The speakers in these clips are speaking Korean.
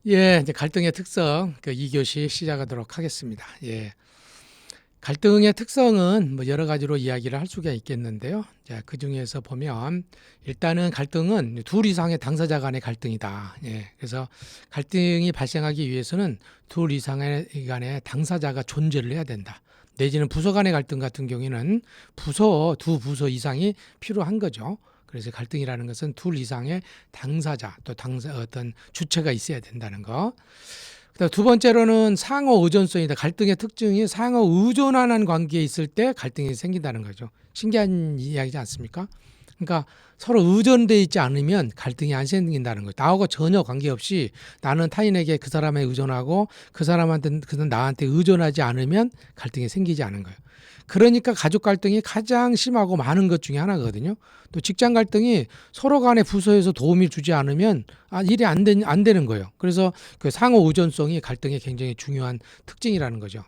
예, 이제 갈등의 특성 그 2교시 시작하도록 하겠습니다. 예. 갈등의 특성은 뭐 여러 가지로 이야기를 할 수가 있겠는데요. 자, 그 중에서 보면 일단은 갈등은 둘 이상의 당사자 간의 갈등이다. 예. 그래서 갈등이 발생하기 위해서는 둘 이상의 간의 당사자가 존재를 해야 된다. 내지는 부서 간의 갈등 같은 경우에는 두 부서 이상이 필요한 거죠. 그래서 갈등이라는 것은 둘 이상의 당사자 또 어떤 주체가 있어야 된다는 거. 그다음 두 번째로는 상호 의존성이다. 갈등의 특징이 상호 의존하는 관계에 있을 때 갈등이 생긴다는 거죠. 신기한 이야기지 않습니까? 그러니까 서로 의존돼 있지 않으면 갈등이 안 생긴다는 거죠. 나하고 전혀 관계없이 나는 타인에게 그 사람에 의존하고 그 사람한테 그는 나한테 의존하지 않으면 갈등이 생기지 않은 거예요. 그러니까 가족 갈등이 가장 심하고 많은 것 중에 하나거든요. 또 직장 갈등이 서로 간의 부서에서 도움을 주지 않으면 일이 안 되는 거예요. 그래서 그 상호 의존성이 갈등의 굉장히 중요한 특징이라는 거죠.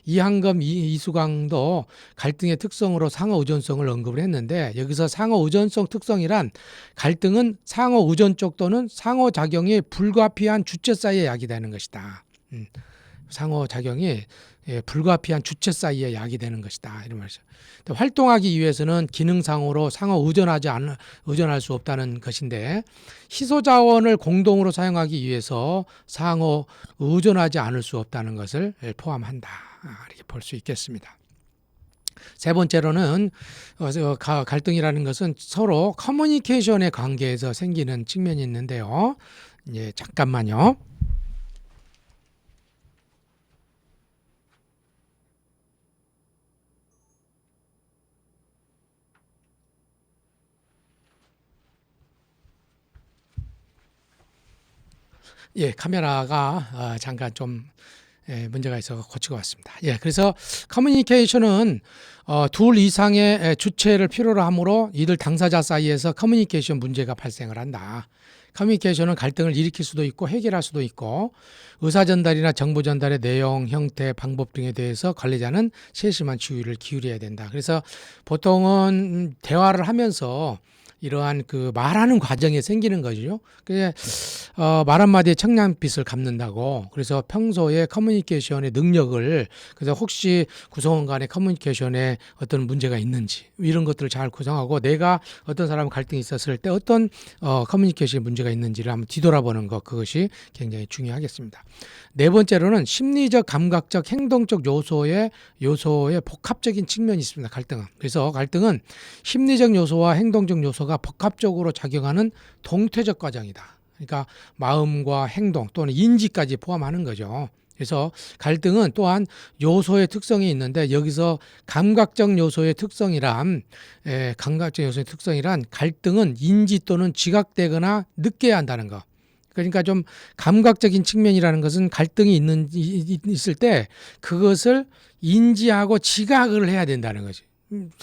이한검, 이수광도 갈등의 특성으로 상호 의존성을 언급을 했는데 여기서 상호 의존성 특성이란 갈등은 상호 의존적 또는 상호작용이 불가피한 주체 사이에 야기되는 것이다. 상호작용이 불가피한 주체 사이에 야기되는 것이다. 이런 말이죠. 활동하기 위해서는 기능상으로 상호 의존할 수 없다는 것인데 희소 자원을 공동으로 사용하기 위해서 상호 의존하지 않을 수 없다는 것을 포함한다. 이렇게 볼 수 있겠습니다. 세 번째로는 갈등이라는 것은 서로 커뮤니케이션의 관계에서 생기는 측면이 있는데요. 잠깐만요. 카메라가 잠깐 좀 문제가 있어서 고치고 왔습니다. 그래서 커뮤니케이션은 둘 이상의 주체를 필요로 하므로 이들 당사자 사이에서 커뮤니케이션 문제가 발생을 한다. 커뮤니케이션은 갈등을 일으킬 수도 있고 해결할 수도 있고 의사 전달이나 정보 전달의 내용, 형태, 방법 등에 대해서 관리자는 세심한 주의를 기울여야 된다. 그래서 보통은 대화를 하면서 이러한 그 말하는 과정에 생기는 거죠. 그게 말 한마디에 청량빛을 갚는다고. 그래서 평소에 커뮤니케이션의 능력을 그래서 혹시 구성원 간의 커뮤니케이션에 어떤 문제가 있는지 이런 것들을 잘 구성하고 내가 어떤 사람 갈등이 있었을 때 어떤 커뮤니케이션 문제가 있는지를 한번 뒤돌아보는 것 그것이 굉장히 중요하겠습니다. 네 번째로는 심리적, 감각적, 행동적 요소의 복합적인 측면이 있습니다. 갈등은. 그래서 갈등은 심리적 요소와 행동적 요소가 복합적으로 작용하는 동퇴적 과정이다. 그러니까 마음과 행동 또는 인지까지 포함하는 거죠. 그래서 갈등은 또한 요소의 특성이 있는데 여기서 감각적 요소의 특성이란 갈등은 인지 또는 지각되거나 늦게 한다는 거. 그러니까 좀 감각적인 측면이라는 것은 갈등이 있을 때 그것을 인지하고 지각을 해야 된다는 거지.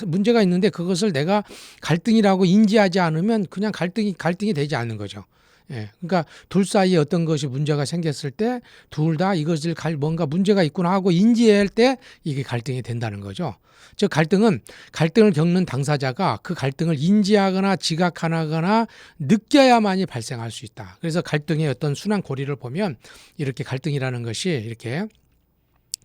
문제가 있는데 그것을 내가 갈등이라고 인지하지 않으면 그냥 갈등이 되지 않는 거죠. 그러니까 둘 사이에 어떤 것이 문제가 생겼을 때 둘 다 이것을 뭔가 문제가 있구나 하고 인지할 때 이게 갈등이 된다는 거죠. 즉 갈등은 갈등을 겪는 당사자가 그 갈등을 인지하거나 지각하거나 느껴야만이 발생할 수 있다. 그래서 갈등의 어떤 순환 고리를 보면 이렇게 갈등이라는 것이 이렇게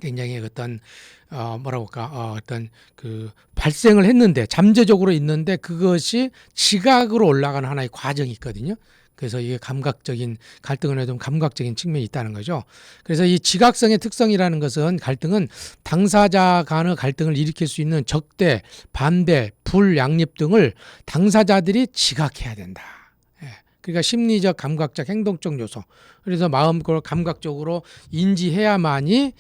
굉장히 어떤 어떤 그 발생을 했는데 잠재적으로 있는데 그것이 지각으로 올라가는 하나의 과정이 있거든요. 그래서 이게 갈등은 좀 감각적인 측면이 있다는 거죠. 그래서 이 지각성의 특성이라는 것은 갈등은 당사자 간의 갈등을 일으킬 수 있는 적대, 반대, 불양립 등을 당사자들이 지각해야 된다. 그러니까 심리적, 감각적, 행동적 요소. 그래서 마음과 감각적으로 인지해야만이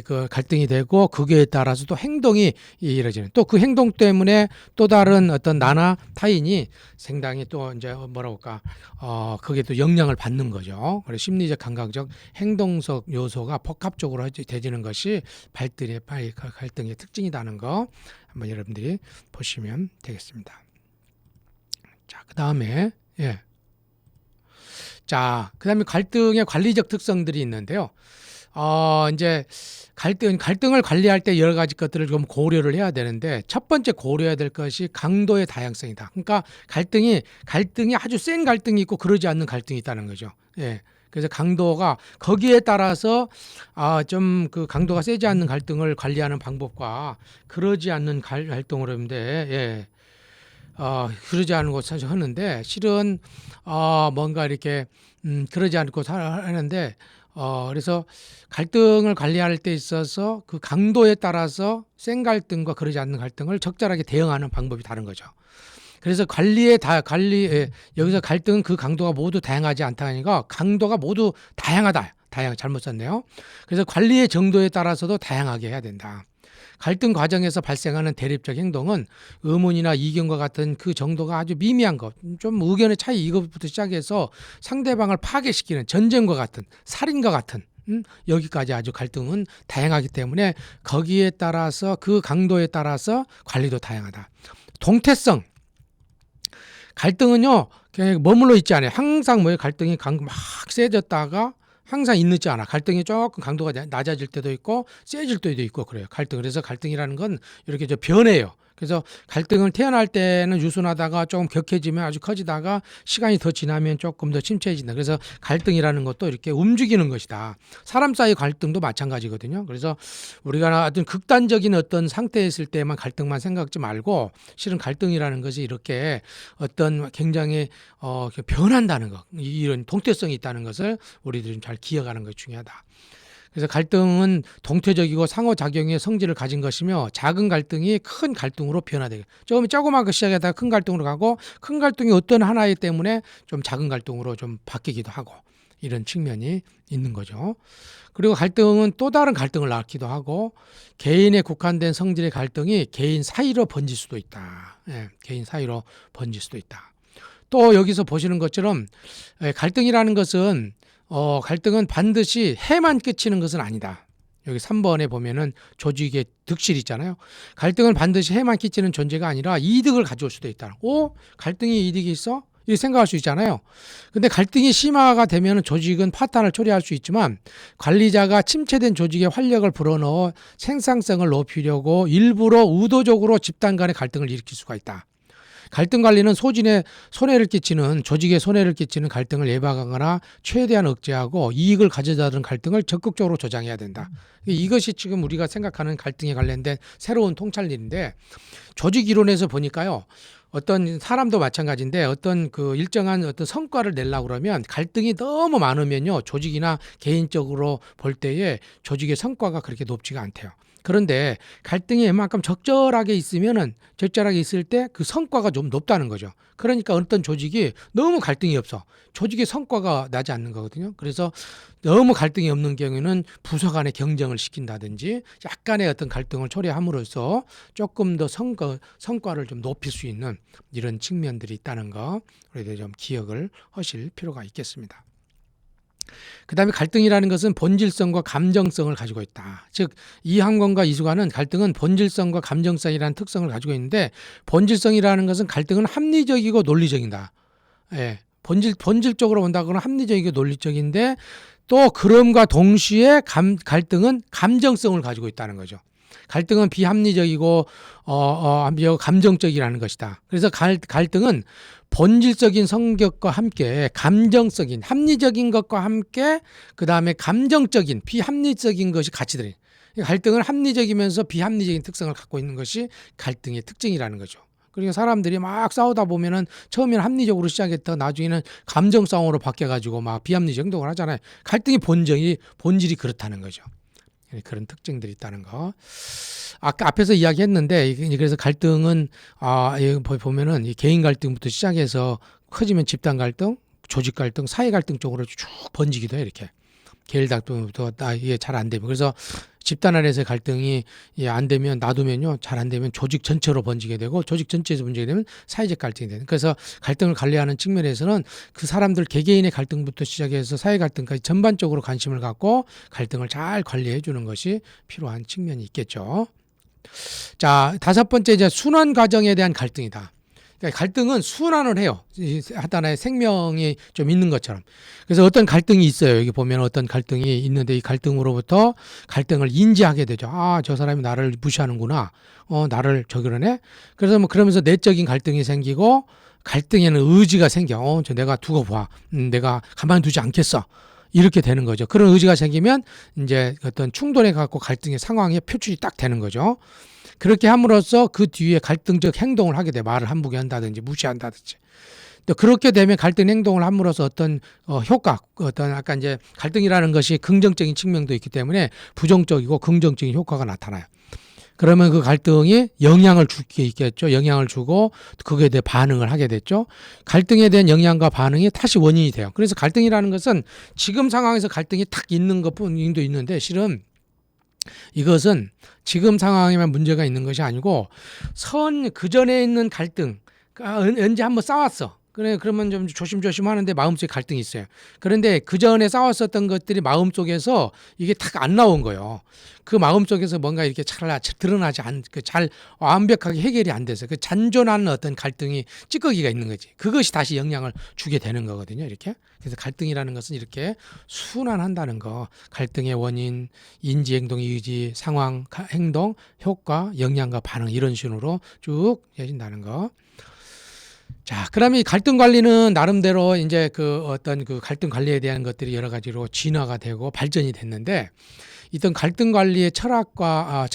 그 갈등이 되고 거기에 따라서 또 행동이 이루어지는. 또 그 행동 때문에 또 다른 어떤 나나 타인이 상당히 또 이제 거기에 또 영향을 받는 거죠. 그래서 심리적, 감각적, 행동적 요소가 복합적으로 되지는 것이 갈등의 특징이라는 거 한번 여러분들이 보시면 되겠습니다. 자, 그 다음에 그다음에 갈등의 관리적 특성들이 있는데요. 이제 갈등을 관리할 때 여러 가지 것들을 좀 고려를 해야 되는데 첫 번째 고려해야 될 것이 강도의 다양성이다. 그러니까 갈등이 아주 센 갈등이 있고 그러지 않는 갈등이 있다는 거죠. 그래서 강도가 거기에 따라서 좀 그 강도가 세지 않는 갈등을 관리하는 방법과 그러지 않는 갈등으로 하는데 그러지 않은 것 사실 하는데 실은 뭔가 이렇게 그러지 않고 하는데 그래서 갈등을 관리할 때 있어서 그 강도에 따라서 센 갈등과 그러지 않는 갈등을 적절하게 대응하는 방법이 다른 거죠. 그래서 여기서 갈등은 그 강도가 모두 다양하지 않다니까 강도가 모두 다양하다. 잘못 썼네요. 그래서 관리의 정도에 따라서도 다양하게 해야 된다. 갈등 과정에서 발생하는 대립적 행동은 의문이나 이견과 같은 그 정도가 아주 미미한 것, 좀 의견의 차이 이것부터 시작해서 상대방을 파괴시키는 전쟁과 같은 살인과 같은 여기까지 아주 갈등은 다양하기 때문에 거기에 따라서 그 강도에 따라서 관리도 다양하다. 동태성. 갈등은요, 그냥 머물러 있지 않아요. 항상 갈등이 막 세졌다가 항상 있지 않아. 갈등이 조금 강도가 낮아질 때도 있고 세질 때도 있고 그래요. 그래서 갈등이라는 건 이렇게 변해요. 그래서 갈등을 태어날 때는 유순하다가 조금 격해지면 아주 커지다가 시간이 더 지나면 조금 더 침체해진다. 그래서 갈등이라는 것도 이렇게 움직이는 것이다. 사람 사이 갈등도 마찬가지거든요. 그래서 우리가 어떤 극단적인 어떤 상태에 있을 때만 갈등만 생각지 말고 실은 갈등이라는 것이 이렇게 어떤 굉장히 변한다는 것, 이런 동태성이 있다는 것을 우리들이 잘 기억하는 것이 중요하다. 그래서 갈등은 동태적이고 상호작용의 성질을 가진 것이며 작은 갈등이 큰 갈등으로 변화되고 조그맣게 시작하다가 큰 갈등으로 가고 큰 갈등이 어떤 하나이기 때문에 좀 작은 갈등으로 좀 바뀌기도 하고 이런 측면이 있는 거죠. 그리고 갈등은 또 다른 갈등을 낳기도 하고 개인에 국한된 성질의 갈등이 개인 사이로 번질 수도 있다. 개인 사이로 번질 수도 있다. 또 여기서 보시는 것처럼 갈등이라는 것은 갈등은 반드시 해만 끼치는 것은 아니다. 여기 3번에 보면은 조직의 득실 있잖아요. 갈등은 반드시 해만 끼치는 존재가 아니라 이득을 가져올 수도 있다. 갈등이 이득이 있어? 이렇게 생각할 수 있잖아요. 근데 갈등이 심화가 되면 조직은 파탄을 초래할 수 있지만 관리자가 침체된 조직에 활력을 불어넣어 생산성을 높이려고 일부러 의도적으로 집단 간의 갈등을 일으킬 수가 있다. 갈등 관리는 조직에 손해를 끼치는 갈등을 예방하거나 최대한 억제하고 이익을 가져다주는 갈등을 적극적으로 조장해야 된다. 이것이 지금 우리가 생각하는 갈등에 관련된 새로운 통찰일인데 조직 이론에서 보니까요. 어떤 사람도 마찬가지인데 어떤 그 일정한 어떤 성과를 내려고 그러면 갈등이 너무 많으면요. 조직이나 개인적으로 볼 때에 조직의 성과가 그렇게 높지가 않대요. 그런데 갈등이 웬만큼 적절하게 있을 때 그 성과가 좀 높다는 거죠. 그러니까 어떤 조직이 너무 갈등이 없어. 조직의 성과가 나지 않는 거거든요. 그래서 너무 갈등이 없는 경우에는 부서 간의 경쟁을 시킨다든지 약간의 어떤 갈등을 초래함으로써 조금 더 성과를 좀 높일 수 있는 이런 측면들이 있다는 거 우리들 좀 기억을 하실 필요가 있겠습니다. 그 다음에 갈등이라는 것은 본질성과 감정성을 가지고 있다. 즉 이항권과 이수관은 갈등은 본질성과 감정성이라는 특성을 가지고 있는데 본질성이라는 것은 갈등은 합리적이고 논리적이다. 본질적으로 본다고는 합리적이고 논리적인데 또 그럼과 동시에 갈등은 감정성을 가지고 있다는 거죠. 갈등은 비합리적이고 감정적이라는 것이다. 그래서 갈등은 본질적인 성격과 함께 감정적인 합리적인 것과 함께 그 다음에 감정적인 비합리적인 것이 같이 들어요. 갈등은 합리적이면서 비합리적인 특성을 갖고 있는 것이 갈등의 특징이라는 거죠. 그러니까 사람들이 막 싸우다 보면은 처음에는 합리적으로 시작했다가 나중에는 감정 싸움으로 바뀌어가지고 막 비합리적 행동을 하잖아요. 갈등의 본질이 그렇다는 거죠. 그런 특징들이 있다는 거. 아까 앞에서 이야기했는데 그래서 갈등은 보면은 이 개인 갈등부터 시작해서 커지면 집단 갈등, 조직 갈등, 사회 갈등 쪽으로 쭉 번지기도 해 이렇게. 개인 갈등부터 이게 잘 안 되면 그래서 집단 안에서 갈등이 안 되면 놔두면요 잘 안 되면 조직 전체로 번지게 되고 조직 전체에서 번지게 되면 사회적 갈등이 되는. 그래서 갈등을 관리하는 측면에서는 그 사람들 개개인의 갈등부터 시작해서 사회 갈등까지 전반적으로 관심을 갖고 갈등을 잘 관리해 주는 것이 필요한 측면이 있겠죠. 자, 5번째 이제 순환 과정에 대한 갈등이다. 그러니까 갈등은 순환을 해요. 하나의 생명이 좀 있는 것처럼. 그래서 어떤 갈등이 있어요. 여기 보면 어떤 갈등이 있는데 이 갈등으로부터 갈등을 인지하게 되죠. 저 사람이 나를 무시하는구나. 나를 저러네. 그래서 그러면서 내적인 갈등이 생기고 갈등에는 의지가 생겨. 내가 두고 봐. 내가 가만두지 않겠어. 이렇게 되는 거죠. 그런 의지가 생기면 이제 어떤 충돌해 갖고 갈등의 상황에 표출이 딱 되는 거죠. 그렇게 함으로써 그 뒤에 갈등적 행동을 하게 돼. 말을 함부게 한다든지 무시한다든지. 또 그렇게 되면 갈등 행동을 함으로써 어떤 효과, 어떤 아까 이제 갈등이라는 것이 긍정적인 측면도 있기 때문에 부정적이고 긍정적인 효과가 나타나요. 그러면 그 갈등이 영향을 줄 게 있겠죠. 영향을 주고 그거에 대해 반응을 하게 됐죠. 갈등에 대한 영향과 반응이 다시 원인이 돼요. 그래서 갈등이라는 것은 지금 상황에서 갈등이 탁 있는 것뿐도 있는데 실은 이것은 지금 상황에만 문제가 있는 것이 아니고 그 전에 있는 갈등, 언제 한번 싸웠어. 그러면 좀 조심조심 하는데 마음속에 갈등이 있어요. 그런데 그 전에 싸웠었던 것들이 마음속에서 이게 탁 안 나온 거예요. 그 마음속에서 뭔가 이렇게 잘 드러나지 잘 완벽하게 해결이 안 돼서 그 잔존하는 어떤 갈등이 찌꺼기가 있는 거지. 그것이 다시 영향을 주게 되는 거거든요. 이렇게. 그래서 갈등이라는 것은 이렇게 순환한다는 거. 갈등의 원인, 인지, 행동, 의지, 상황, 행동, 효과, 영향과 반응 이런 식으로 쭉 해진다는 거. 자, 그러면 이 갈등 관리는 나름대로 이제 그 어떤 그 갈등 관리에 대한 것들이 여러 가지로 진화가 되고 발전이 됐는데 이떤 갈등 관리의 철학과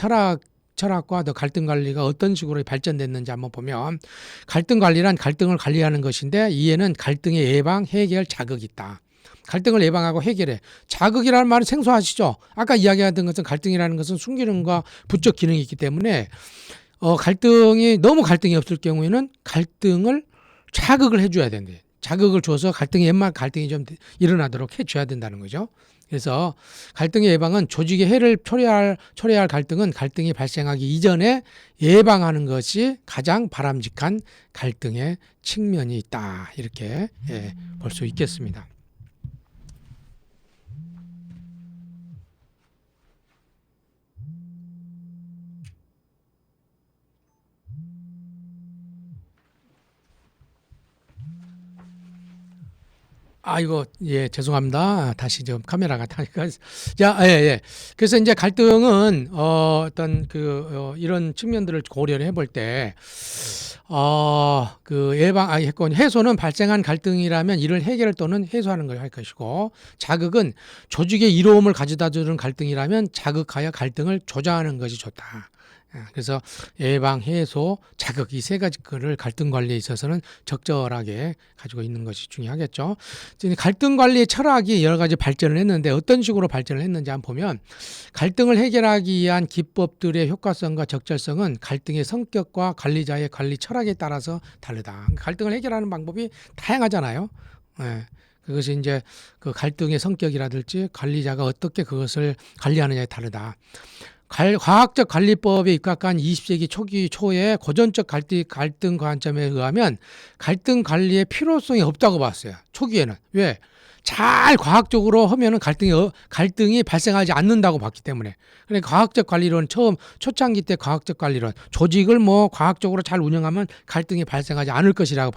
또 갈등 관리가 어떤 식으로 발전됐는지 한번 보면 갈등 관리란 갈등을 관리하는 것인데 이에는 갈등의 예방, 해결, 자극이 있다. 갈등을 예방하고 해결해. 자극이라는 말은 생소하시죠? 아까 이야기했던 것은 갈등이라는 것은 순기능과 부적 기능이 있기 때문에 너무 갈등이 없을 경우에는 갈등을 자극을 해줘야 된대. 자극을 줘서 옛말 갈등이 좀 일어나도록 해줘야 된다는 거죠. 그래서 갈등의 예방은 조직의 해를 초래할 갈등은 갈등이 발생하기 이전에 예방하는 것이 가장 바람직한 갈등의 측면이 있다. 이렇게 볼 수 있겠습니다. 이거, 죄송합니다. 다시 좀 카메라가 타니까. 자, 그래서 이제 갈등은, 이런 측면들을 고려를 해볼 때, 해소는 발생한 갈등이라면 이를 해결 또는 해소하는 걸 할 것이고, 자극은 조직의 이로움을 가져다 주는 갈등이라면 자극하여 갈등을 조장하는 것이 좋다. 그래서 예방, 해소, 자극 이 세 가지 거를 갈등 관리에 있어서는 적절하게 가지고 있는 것이 중요하겠죠. 갈등 관리의 철학이 여러 가지 발전을 했는데 어떤 식으로 발전을 했는지 한번 보면 갈등을 해결하기 위한 기법들의 효과성과 적절성은 갈등의 성격과 관리자의 관리 철학에 따라서 다르다. 갈등을 해결하는 방법이 다양하잖아요. 그것이 이제 그 갈등의 성격이라든지 관리자가 어떻게 그것을 관리하느냐에 다르다. 과학적 관리법에 입각한 20세기 초에 고전적 갈등 관점에 의하면 갈등 관리의 필요성이 없다고 봤어요. 초기에는. 왜? 잘 과학적으로 하면은 갈등이 발생하지 않는다고 봤기 때문에. 그러니까 과학적 관리론 초창기 때 과학적 관리론 조직을 과학적으로 잘 운영하면 갈등이 발생하지 않을 것이라고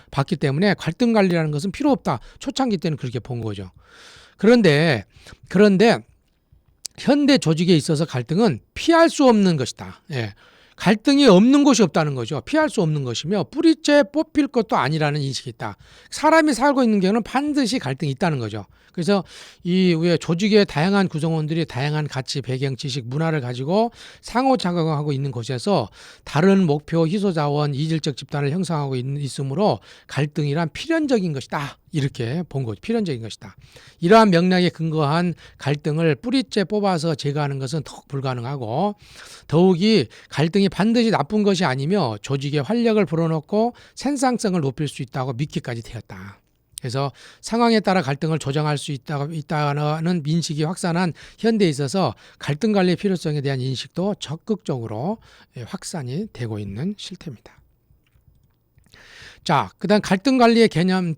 봤기 때문에 갈등 관리라는 것은 필요 없다. 초창기 때는 그렇게 본 거죠. 그런데 현대 조직에 있어서 갈등은 피할 수 없는 것이다. 갈등이 없는 곳이 없다는 거죠. 피할 수 없는 것이며 뿌리째 뽑힐 것도 아니라는 인식이 있다. 사람이 살고 있는 경우는 반드시 갈등이 있다는 거죠. 그래서 왜 조직의 다양한 구성원들이 다양한 가치, 배경, 지식, 문화를 가지고 상호 작용하고 있는 곳에서 다른 목표, 희소 자원, 이질적 집단을 형성하고 있으므로 갈등이란 필연적인 것이다. 이렇게 본 거죠. 필연적인 것이다. 이러한 맥락에 근거한 갈등을 뿌리째 뽑아서 제거하는 것은 더욱 불가능하고 더욱이 갈등이 반드시 나쁜 것이 아니며 조직의 활력을 불어넣고 생산성을 높일 수 있다고 믿기까지 되었다. 그래서 상황에 따라 갈등을 조정할 수 있다는 인식이 확산한 현대에 있어서 갈등 관리의 필요성에 대한 인식도 적극적으로 확산이 되고 있는 실태입니다. 자, 그다음 갈등 관리의 개념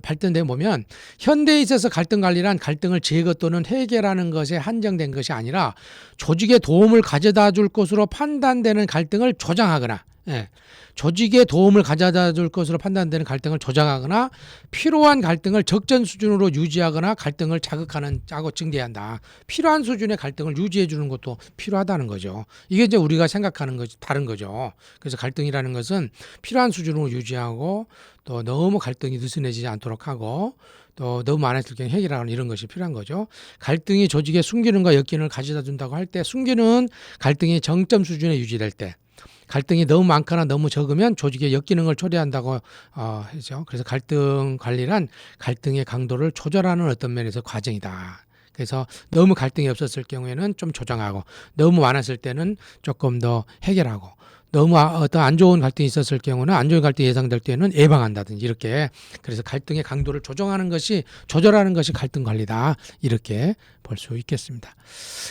발전돼 보면 현대에 있어서 갈등 관리란 갈등을 제거 또는 해결하는 것에 한정된 것이 아니라 조직에 도움을 가져다 줄 것으로 판단되는 갈등을 조장하거나 예, 조직에 도움을 가져다 줄 것으로 판단되는 갈등을 조장하거나 필요한 갈등을 적정 수준으로 유지하거나 갈등을 자극하고 증대한다. 필요한 수준의 갈등을 유지해 주는 것도 필요하다는 거죠. 이게 이제 우리가 생각하는 것이 다른 거죠. 그래서 갈등이라는 것은 필요한 수준으로 유지하고 또 너무 갈등이 느슨해지지 않도록 하고 또 너무 많았을 경우 해결하는 이런 것이 필요한 거죠. 갈등이 조직의 순기능과 역기능을 가져다 준다고 할 때 순기능은 갈등이 정점 수준에 유지될 때 갈등이 너무 많거나 너무 적으면 조직의 역기능을 초래한다고 하죠. 그래서 갈등 관리란 갈등의 강도를 조절하는 어떤 면에서 과정이다. 그래서 너무 갈등이 없었을 경우에는 좀 조정하고 너무 많았을 때는 조금 더 해결하고 너무 어떤 안 좋은 갈등이 있었을 경우는 안 좋은 갈등이 예상될 때는 예방한다든지 이렇게 그래서 갈등의 강도를 조절하는 것이 갈등 관리다 이렇게 볼 수 있겠습니다.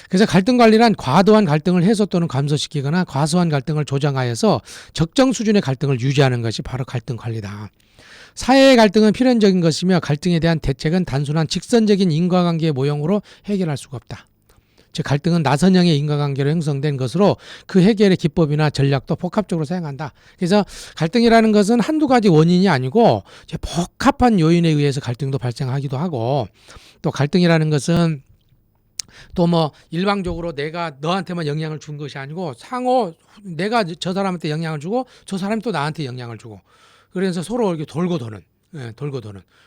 그래서 갈등 관리란 과도한 갈등을 해소 또는 감소시키거나 과소한 갈등을 조정하여서 적정 수준의 갈등을 유지하는 것이 바로 갈등 관리다. 사회의 갈등은 필연적인 것이며 갈등에 대한 대책은 단순한 직선적인 인과관계의 모형으로 해결할 수가 없다. 즉 갈등은 나선형의 인과관계로 형성된 것으로 그 해결의 기법이나 전략도 복합적으로 사용한다. 그래서 갈등이라는 것은 한두 가지 원인이 아니고 복합한 요인에 의해서 갈등도 발생하기도 하고 또 갈등이라는 것은 또 뭐 일방적으로 내가 너한테만 영향을 준 것이 아니고 상호 내가 저 사람한테 영향을 주고 저 사람이 또 나한테 영향을 주고 그래서 서로 이렇게 돌고 도는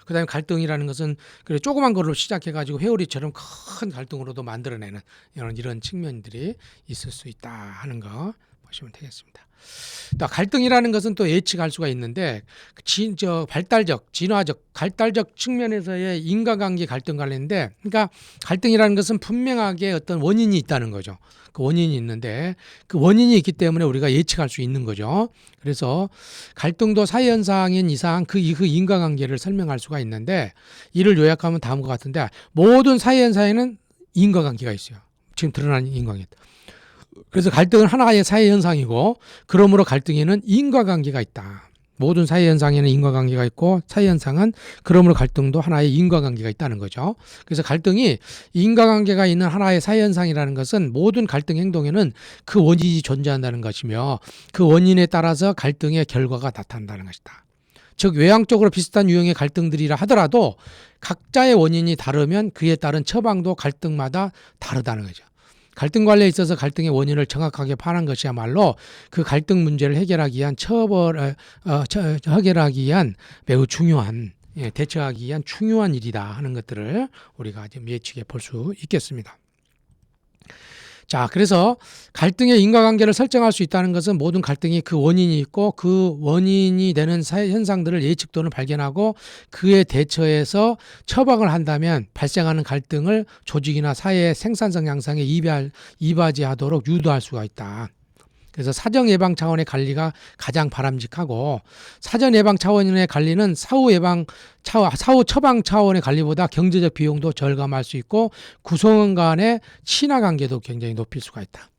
그다음에 갈등이라는 것은 그래 조그만 걸로 시작해가지고 회오리처럼 큰 갈등으로도 만들어내는 이런 측면들이 있을 수 있다 하는 거 보시면 되겠습니다. 또 갈등이라는 것은 또 예측할 수가 있는데 발달적, 진화적, 갈달적 측면에서의 인과관계 갈등 관련인데 그러니까 갈등이라는 것은 분명하게 어떤 원인이 있다는 거죠. 그 원인이 있는데 그 원인이 있기 때문에 우리가 예측할 수 있는 거죠. 그래서 갈등도 사회현상인 이상 그 인과관계를 설명할 수가 있는데 이를 요약하면 다음과 같은데 모든 사회현상에는 인과관계가 있어요. 지금 드러난 인과관계. 그래서 갈등은 하나의 사회현상이고 그러므로 갈등에는 인과관계가 있다. 모든 사회현상에는 인과관계가 있고 사회현상은 그러므로 갈등도 하나의 인과관계가 있다는 거죠. 그래서 갈등이 인과관계가 있는 하나의 사회현상이라는 것은 모든 갈등 행동에는 그 원인이 존재한다는 것이며 그 원인에 따라서 갈등의 결과가 나타난다는 것이다. 즉 외향적으로 비슷한 유형의 갈등들이라 하더라도 각자의 원인이 다르면 그에 따른 처방도 갈등마다 다르다는 거죠. 갈등 관리에 있어서 갈등의 원인을 정확하게 파악한 것이야말로 그 갈등 문제를 해결하기 위한 매우 중요한 대처하기 위한 중요한 일이다 하는 것들을 우리가 지금 예측해 볼 수 있겠습니다. 자, 그래서 갈등의 인과관계를 설정할 수 있다는 것은 모든 갈등이 그 원인이 있고 그 원인이 되는 사회 현상들을 예측 또는 발견하고 그에 대처해서 처방을 한다면 발생하는 갈등을 조직이나 사회의 생산성 향상에 이바지하도록 유도할 수가 있다. 그래서 사전 예방 차원의 관리가 가장 바람직하고 사전 예방 차원의 관리는 사후 처방 차원의 관리보다 경제적 비용도 절감할 수 있고 구성원 간의 친화 관계도 굉장히 높일 수가 있다.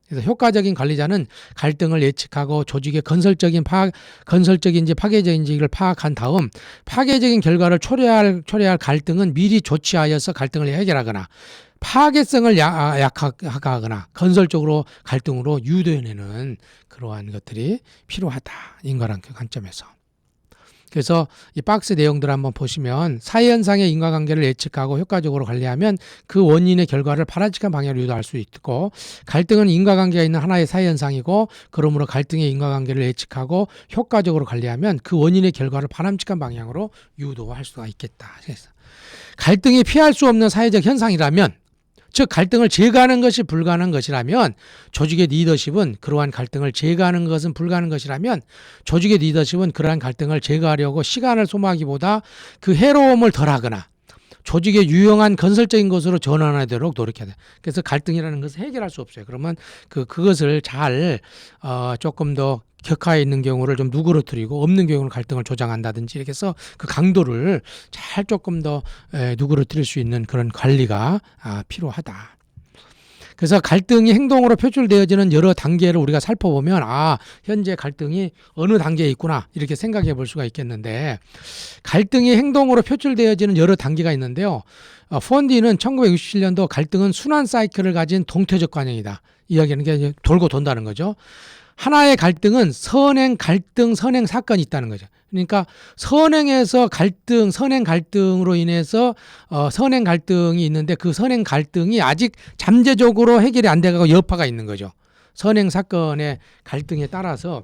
그래서 효과적인 관리자는 갈등을 예측하고 조직의 건설적인지 파괴적인지를 파악한 다음 파괴적인 결과를 초래할 갈등은 미리 조치하여서 갈등을 해결하거나 파괴성을 약화하거나 건설적으로 갈등으로 유도해내는 그러한 것들이 필요하다. 인과관계 관점에서. 그래서 이 박스 내용들 한번 보시면 사회현상의 인과관계를 예측하고 효과적으로 관리하면 그 원인의 결과를 바람직한 방향으로 유도할 수 있고 갈등은 인과관계가 있는 하나의 사회현상이고 그러므로 갈등의 인과관계를 예측하고 효과적으로 관리하면 그 원인의 결과를 바람직한 방향으로 유도할 수가 있겠다. 그래서 갈등이 피할 수 없는 사회적 현상이라면 즉 갈등을 제거하는 것이 불가능한 것이라면 조직의 리더십은 그러한 갈등을 제거하는 것은 불가능한 것이라면 조직의 리더십은 그러한 갈등을 제거하려고 시간을 소모하기보다 그 해로움을 덜하거나 조직의 유용한 건설적인 것으로 전환하도록 노력해야 돼. 그래서 갈등이라는 것을 해결할 수 없어요. 그러면 그것을 잘 조금 더 격하에 있는 경우를 좀 누그러뜨리고 없는 경우는 갈등을 조장한다든지 이렇게 해서 그 강도를 잘 조금 더 누그러뜨릴 수 있는 그런 관리가 필요하다. 그래서 갈등이 행동으로 표출되어지는 여러 단계를 우리가 살펴보면 현재 갈등이 어느 단계에 있구나 이렇게 생각해 볼 수가 있겠는데 갈등이 행동으로 표출되어지는 여러 단계가 있는데요. 펀디는 1967년도 갈등은 순환 사이클을 가진 동태적 관행이다. 이야기하는 게 돌고 돈다는 거죠. 하나의 갈등은 선행 갈등, 선행 사건이 있다는 거죠. 그러니까 선행에서 갈등, 선행 갈등으로 인해서 선행 갈등이 있는데 그 선행 갈등이 아직 잠재적으로 해결이 안 돼가고 여파가 있는 거죠. 선행 사건의 갈등에 따라서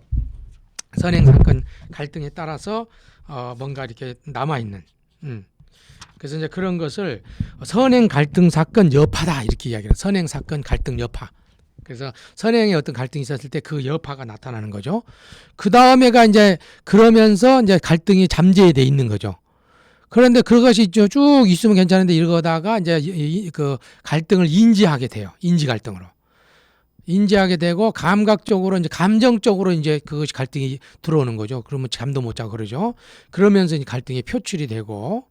선행 사건 갈등에 따라서 뭔가 이렇게 남아 있는. 그래서 이제 그런 것을 선행 갈등 사건 여파다 이렇게 이야기해요. 선행 사건 갈등 여파. 그래서 선행에 어떤 갈등이 있었을 때 그 여파가 나타나는 거죠. 그 다음에가 이제 그러면서 이제 갈등이 잠재돼 있는 거죠. 그런데 그것이 쭉 있으면 괜찮은데 이러다가 이제 그 갈등을 인지하게 돼요. 인지 갈등으로. 인지하게 되고 감각적으로 이제 감정적으로 이제 그것이 갈등이 들어오는 거죠. 그러면 잠도 못 자고 그러죠. 그러면서 이제 갈등이 표출이 되고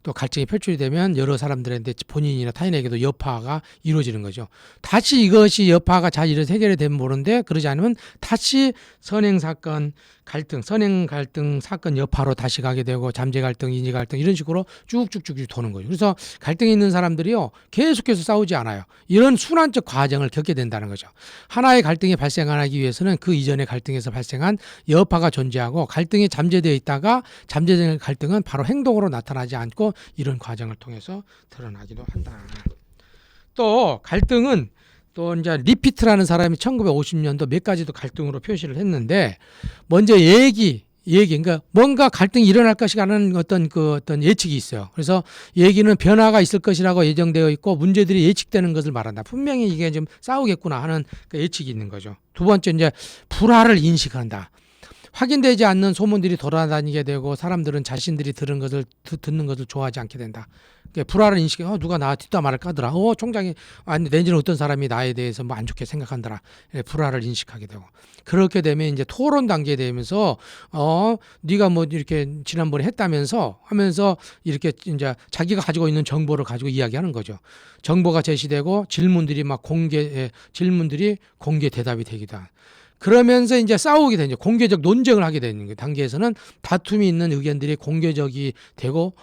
또 갈등이 표출이 되면 여러 사람들한테 본인이나 타인에게도 여파가 이루어지는 거죠. 다시 이것이 여파가 잘 이뤄서 해결이 되면 모르는데 그러지 않으면 다시 선행사건 갈등, 선행갈등 사건 여파로 다시 가게 되고 잠재갈등, 인지갈등 이런 식으로 쭉쭉쭉 도는 거죠. 그래서 갈등이 있는 사람들이요 계속해서 싸우지 않아요. 이런 순환적 과정을 겪게 된다는 거죠. 하나의 갈등이 발생하기 위해서는 그 이전의 갈등에서 발생한 여파가 존재하고 갈등이 잠재되어 있다가 잠재된 갈등은 바로 행동으로 나타나지 않고 이런 과정을 통해서 드러나기도 한다. 또 갈등은 또 이제 리피트라는 사람이 1950년도 몇 가지도 갈등으로 표시를 했는데 먼저 그러니까 뭔가 갈등이 일어날 것이라는 어떤 예측이 있어요. 그래서 얘기는 변화가 있을 것이라고 예정되어 있고 문제들이 예측되는 것을 말한다. 분명히 이게 좀 싸우겠구나 하는 그 예측이 있는 거죠. 두 번째 이제 불화를 인식한다. 확인되지 않는 소문들이 돌아다니게 되고 사람들은 자신들이 듣는 것을 좋아하지 않게 된다. 불화를 인식해 누가 나 뒷담화를 까더라. 총장이 내지는 어떤 사람이 나에 대해서 뭐 안 좋게 생각한다라. 불화를 인식하게 되고 그렇게 되면 이제 토론 단계에 되면서 네가 뭐 이렇게 지난번에 했다면서 하면서 이렇게 이제 자기가 가지고 있는 정보를 가지고 이야기하는 거죠. 정보가 제시되고 질문들이 공개 대답이 되기도 하고. 그러면서 이제 싸우게 되죠. 공개적 논쟁을 하게 되는 그 단계에서는 다툼이 있는 의견들이 공개적이 되고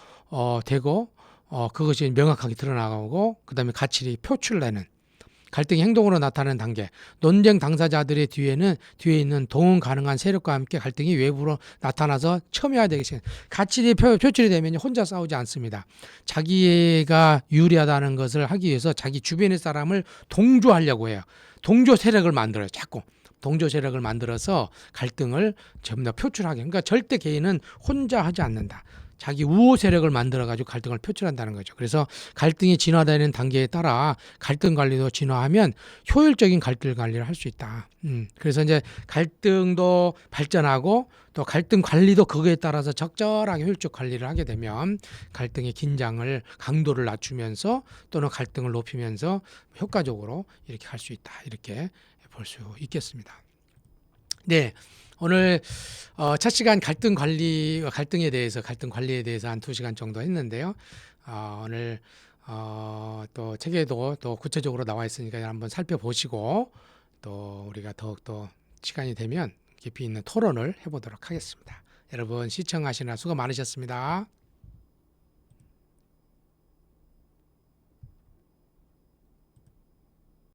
그것이 명확하게 드러나고 그다음에 가치를 표출되는 갈등이 행동으로 나타나는 단계. 논쟁 당사자들의 뒤에 있는 동원 가능한 세력과 함께 갈등이 외부로 나타나서 첨예화되기 가치를 표출이 되면 혼자 싸우지 않습니다. 자기가 유리하다는 것을 하기 위해서 자기 주변의 사람을 동조하려고 해요. 동조 세력을 만들어요. 자꾸. 동조 세력을 만들어서 갈등을 전부 다 표출하게. 그러니까 절대 개인은 혼자 하지 않는다. 자기 우호 세력을 만들어가지고 갈등을 표출한다는 거죠. 그래서 갈등이 진화되는 단계에 따라 갈등 관리도 진화하면 효율적인 갈등 관리를 할 수 있다. 그래서 이제 갈등도 발전하고 또 갈등 관리도 그거에 따라서 적절하게 효율적 관리를 하게 되면 갈등의 긴장을 강도를 낮추면서 또는 갈등을 높이면서 효과적으로 이렇게 할 수 있다. 이렇게 볼 수 있겠습니다. 네, 오늘 첫 시간 갈등 관리에 대해서 한 2시간 정도 했는데요. 오늘 또 책에도 또 구체적으로 나와 있으니까 한번 살펴보시고 또 우리가 더욱더 시간이 되면 깊이 있는 토론을 해보도록 하겠습니다. 여러분 시청하시느라 수고 많으셨습니다.